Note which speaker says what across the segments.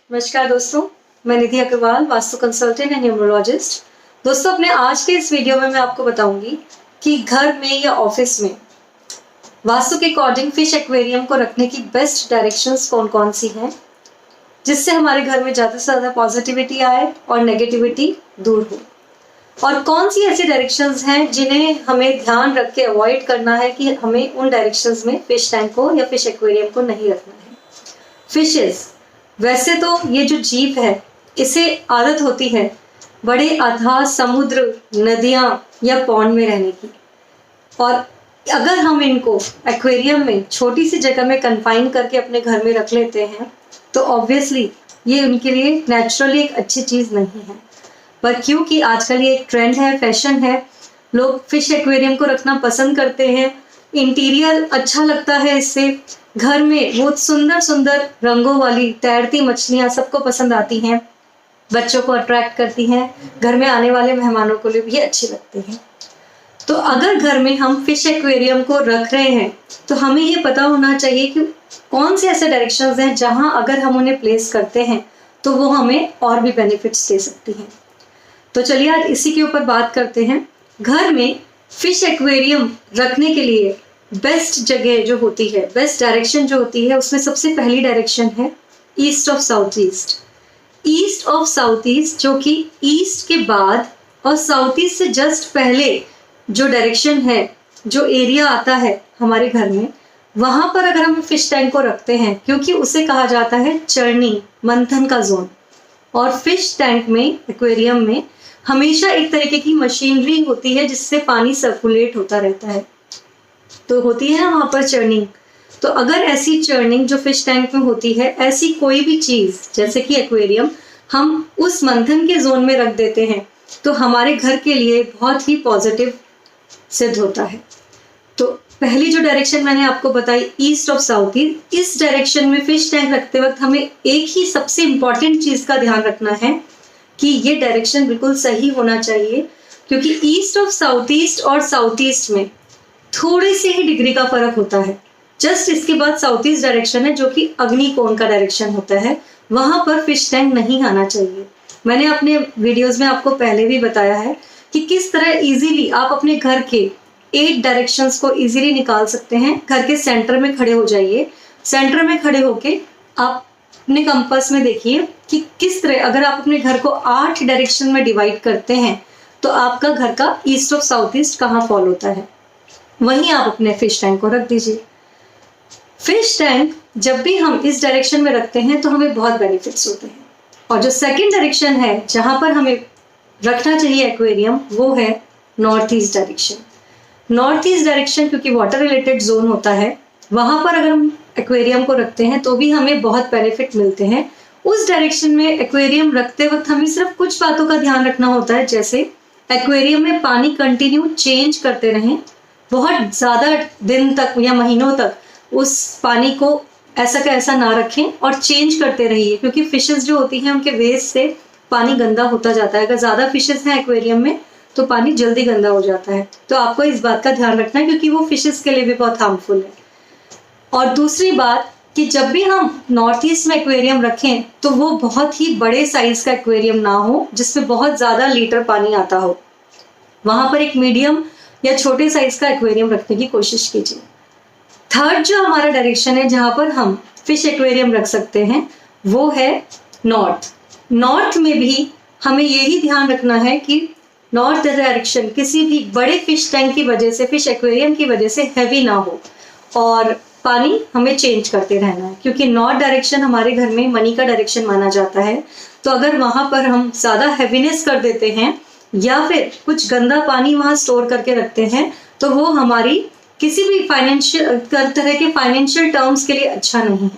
Speaker 1: नमस्कार दोस्तों, मैं Nidhi Agarwal, vastu consultant and numerologist. दोस्तों, अपने आज के इस वीडियो में मैं आपको बताऊंगी कि घर में या ऑफिस में वास्तु के अकॉर्डिंग फिश एक्वेरियम को रखने की बेस्ट डायरेक्शंस कौन कौन सी हैं, जिससे हमारे घर में ज़्यादा से ज़्यादा पॉजिटिविटी आए और नेगेटिविटी दूर हो। और कौन सी ऐसी डायरेक्शंस हैं जिन्हें हमें ध्यान रख के अवॉइड करना है कि हमें उन डायरेक्शंस में फिश टैंक को या फिश एक्वेरियम को नहीं रखना है। फिशेस, वैसे तो ये जो जीव है, इसे आदत होती है बड़े अथाह समुद्र, नदियाँ या पॉन्ड में रहने की। और अगर हम इनको एक्वेरियम में छोटी सी जगह में कन्फाइन करके अपने घर में रख लेते हैं तो ऑब्वियसली ये उनके लिए नेचुरली एक अच्छी चीज़ नहीं है। पर क्योंकि आजकल ये एक ट्रेंड है, फैशन है, लोग फिश एक्वेरियम को रखना पसंद करते हैं। इंटीरियर अच्छा लगता है, इससे घर में बहुत सुंदर सुंदर रंगों वाली तैरती मछलियाँ सबको पसंद आती हैं, बच्चों को अट्रैक्ट करती हैं, घर में आने वाले मेहमानों को भी अच्छी लगती हैं। तो अगर घर में हम फिश एक्वेरियम को रख रहे हैं तो हमें ये पता होना चाहिए कि कौन से ऐसे डायरेक्शंस हैं जहां अगर हम उन्हें प्लेस करते हैं तो वो हमें और भी बेनिफिट्स दे सकती हैं। तो चलिए आज इसी के ऊपर बात करते हैं। घर में फिश एक्वेरियम रखने के लिए बेस्ट जगह जो होती है, बेस्ट डायरेक्शन जो होती है, उसमें सबसे पहली डायरेक्शन है east of south east. East of south east, जो कि ईस्ट के बाद और साउथ ईस्ट से जस्ट पहले जो डायरेक्शन है, जो एरिया आता है हमारे घर में, वहां पर अगर हम फिश टैंक को रखते हैं, क्योंकि उसे कहा जाता है चर्निंग, मंथन का जोन। और फिश टैंक में, एक्वेरियम में हमेशा एक तरीके की मशीनरी होती है जिससे पानी सर्कुलेट होता रहता है, तो होती है ना वहां पर चर्निंग। तो अगर ऐसी चर्निंग जो फिश टैंक में होती है, ऐसी कोई भी चीज जैसे कि एक्वेरियम हम उस मंथन के जोन में रख देते हैं तो हमारे घर के लिए बहुत ही पॉजिटिव सिद्ध होता है। तो पहली जो डायरेक्शन मैंने आपको बताई, ईस्ट ऑफ साउथ ईस्ट, इस डायरेक्शन में फिश टैंक रखते वक्त हमें एक ही सबसे इंपॉर्टेंट चीज का ध्यान रखना है कि ये डायरेक्शन बिल्कुल सही होना चाहिए, क्योंकि ईस्ट ऑफ साउथ ईस्ट और साउथ ईस्ट में थोड़े से ही डिग्री का फर्क होता है। जस्ट इसके बाद साउथ ईस्ट डायरेक्शन है जो कि अग्निकोण का डायरेक्शन होता है, वहां पर फिश टैंक नहीं आना चाहिए। मैंने अपने वीडियोस में आपको पहले भी बताया है कि किस तरह इजीली आप अपने घर के 8 डायरेक्शंस को इजीली निकाल सकते हैं। घर के सेंटर में खड़े हो जाइए, सेंटर में खड़े होके आप अपने कंपास में देखिए कि किस तरह अगर आप अपने घर को 8 डायरेक्शन में डिवाइड करते हैं तो आपका घर का ईस्ट ऑफ साउथ ईस्ट कहाँ फॉल होता है, वहीं आप अपने फिश टैंक को रख दीजिए। फिश टैंक जब भी हम इस डायरेक्शन में रखते हैं तो हमें बहुत बेनिफिट्स होते हैं। और जो सेकंड डायरेक्शन है जहां पर हमें रखना चाहिए एक्वेरियम, वो है north east direction. North east direction क्योंकि वाटर रिलेटेड जोन होता है, वहां पर अगर हम एक्वेरियम को रखते हैं तो भी हमें बहुत बेनिफिट मिलते हैं। उस डायरेक्शन में एक्वेरियम रखते वक्त हमें सिर्फ कुछ बातों का ध्यान रखना होता है, जैसे एक्वेरियम में पानी कंटिन्यू चेंज करते रहें, बहुत ज़्यादा दिन तक या महीनों तक उस पानी को ऐसा का ऐसा ना रखें और चेंज करते रहिए, क्योंकि फिशेस जो होती हैं उनके वेस्ट से पानी गंदा होता जाता है। अगर ज़्यादा फिशेस हैं एक्वेरियम में तो पानी जल्दी गंदा हो जाता है, तो आपको इस बात का ध्यान रखना है क्योंकि वो फिशेस के लिए भी बहुत हार्मफुल है। और दूसरी बात कि जब भी हम नॉर्थ ईस्ट में एक्वेरियम रखें तो वो बहुत ही बड़े साइज का एक्वेरियम ना हो जिसमें बहुत ज़्यादा लीटर पानी आता हो। वहाँ पर एक मीडियम या छोटे साइज का एक्वेरियम रखने की कोशिश कीजिए। थर्ड जो हमारा डायरेक्शन है जहां पर हम फिश एक्वेरियम रख सकते हैं वो है नॉर्थ। नॉर्थ में भी हमें यही ध्यान रखना है कि नॉर्थ डायरेक्शन किसी भी बड़े फिश टैंक की वजह से, फिश एक्वेरियम की वजह से हैवी ना हो और पानी हमें चेंज करते रहना है, क्योंकि नॉर्थ डायरेक्शन हमारे घर में मनी का डायरेक्शन माना जाता है। तो अगर वहां पर हम ज्यादा हैवीनेस कर देते हैं या फिर कुछ गंदा पानी वहां स्टोर करके रखते हैं तो वो हमारी किसी भी तरह के फाइनेंशियल टर्म्स के लिए अच्छा नहीं है।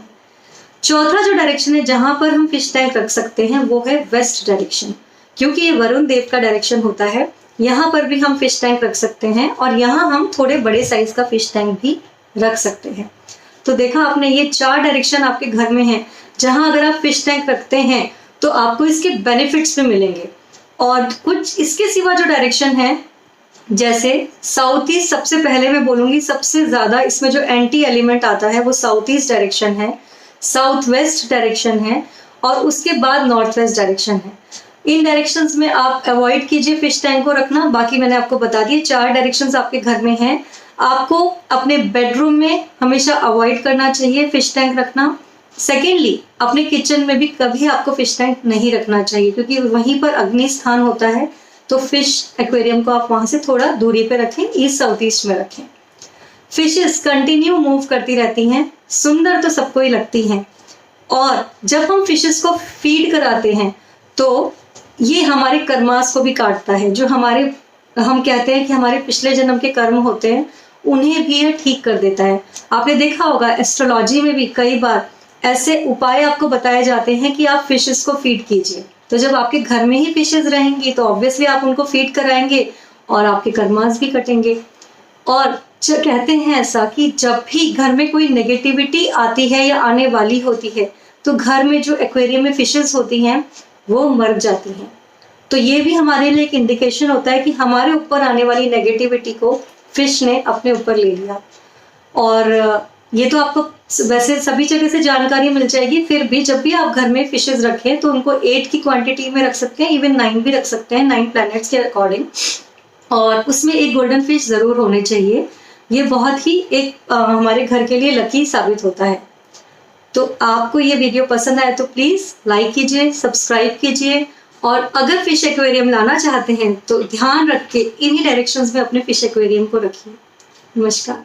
Speaker 1: चौथा जो डायरेक्शन है जहां पर हम फिश टैंक रख सकते हैं वो है वेस्ट डायरेक्शन, क्योंकि ये वरुण देव का डायरेक्शन होता है। यहाँ पर भी हम फिश टैंक रख सकते हैं और यहाँ हम थोड़े बड़े साइज का फिश टैंक भी रख सकते हैं। तो देखा आपने, ये 4 डायरेक्शन आपके घर में हैं जहां अगर आप फिश टैंक रखते हैं तो आपको इसके बेनिफिट्स भी मिलेंगे। और कुछ इसके सिवा जो डायरेक्शन है, जैसे साउथ ईस्ट, सबसे पहले मैं बोलूंगी सबसे ज्यादा इसमें जो एंटी एलिमेंट आता है वो साउथ ईस्ट डायरेक्शन है, साउथ वेस्ट डायरेक्शन है और उसके बाद नॉर्थ वेस्ट डायरेक्शन है। इन डायरेक्शंस में आप अवॉइड कीजिए फिश टैंक को रखना। बाकी मैंने आपको बता दिए 4 डायरेक्शंस आपके घर में हैं। आपको अपने बेडरूम में हमेशा अवॉइड करना चाहिए फिश टैंक रखना। सेकेंडली, अपने किचन में भी कभी आपको फिश टैंक नहीं रखना चाहिए, क्योंकि वहीं पर अग्नि स्थान होता है। तो फिश एक्वेरियम को आप वहां से थोड़ा दूरी पे रखें, ईस्ट साउथ ईस्ट में रखें। फिशेस कंटिन्यू मूव करती रहती हैं, सुंदर तो सबको ही लगती हैं, और जब हम फिशेस को फीड कराते हैं तो ये हमारे कर्मास को भी काटता है। जो हम कहते हैं कि हमारे पिछले जन्म के कर्म होते हैं, उन्हें भी ये ठीक कर देता है। आपने देखा होगा एस्ट्रोलॉजी में भी कई बार ऐसे उपाय आपको बताए जाते हैं कि आप फिशेस को फीड कीजिए। तो जब आपके घर में ही फिशेस रहेंगी तो ऑब्वियसली आप उनको फीड कराएंगे और आपके कर्मास भी कटेंगे। और जो कहते हैं ऐसा कि जब भी घर में कोई नेगेटिविटी आती है या आने वाली होती है तो घर में जो एक्वेरियम में फिशेस होती हैं वो मर जाती हैं। तो ये भी हमारे लिए एक इंडिकेशन होता है कि हमारे ऊपर आने वाली नेगेटिविटी को फिश ने अपने ऊपर ले लिया। और ये तो आपको वैसे सभी जगह से जानकारी मिल जाएगी, फिर भी जब भी आप घर में फिशेस रखें तो उनको 8 की क्वांटिटी में रख सकते हैं, इवन 9 भी रख सकते हैं, 9 प्लैनेट्स के अकॉर्डिंग। और उसमें एक गोल्डन फिश जरूर होने चाहिए। ये बहुत ही एक हमारे घर के लिए लकी साबित होता है। तो आपको ये वीडियो पसंद आए तो प्लीज लाइक कीजिए, सब्सक्राइब कीजिए, और अगर फिश एक्वेरियम लाना चाहते हैं तो ध्यान रख के इन्हीं डायरेक्शंस में अपने फिश एक्वेरियम को रखिए। नमस्कार।